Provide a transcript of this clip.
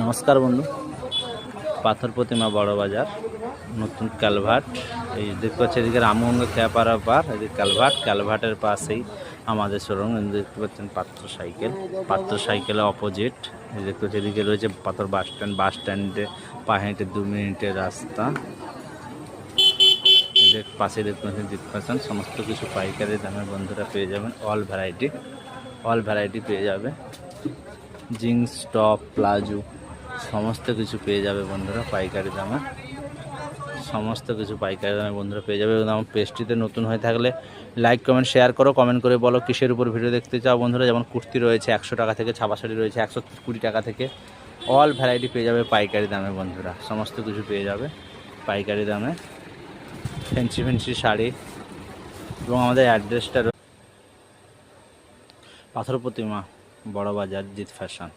নমস্কার বন্ধু, পাথর প্রতিমা বড় বাজার নতুন কালভার্ট। এই দেখতে পাচ্ছি এদিকে রামগঙ্গা খেয়াপাড়া পার, এদিকে কালভার্টের পাশেই আমাদের শোরুম। দেখতে পাচ্ছেন পাত্র সাইকেলের অপোজিট। এই দেখতে পাচ্ছি এদিকে রয়েছে পাথর বাস স্ট্যান্ডে পা হেঁটে 2 মিনিটের রাস্তা। পাশে দেখতে পাচ্ছেন সমস্ত কিছু পাইকারি দামে বন্ধুরা পেয়ে যাবেন। অল ভ্যারাইটি পেয়ে যাবে। জিন্স, টপ, প্লাজো সমস্ত কিছু পেয়ে যাবে বন্ধুরা পাইকারি দামে। বন্ধুরা পেয়ে যাবে। এবং আমার পেজটিতে নতুন হয়ে থাকলে লাইক, কমেন্ট, শেয়ার করো। কমেন্ট করে বলো কিসের উপর ভিডিও দেখতে চাও বন্ধুরা। যেমন কুর্তি রয়েছে 100 টাকা থেকে, ছাপা শাড়ি রয়েছে 120 টাকা থেকে। অল ভ্যারাইটি পেয়ে যাবে পাইকারি দামে বন্ধুরা। সমস্ত কিছু পেয়ে যাবে পাইকারি দামে। ফ্যান্সি শাড়ি। এবং আমাদের অ্যাড্রেসটা পাথর প্রতিমা বড় বাজার, জিৎ ফ্যাশন।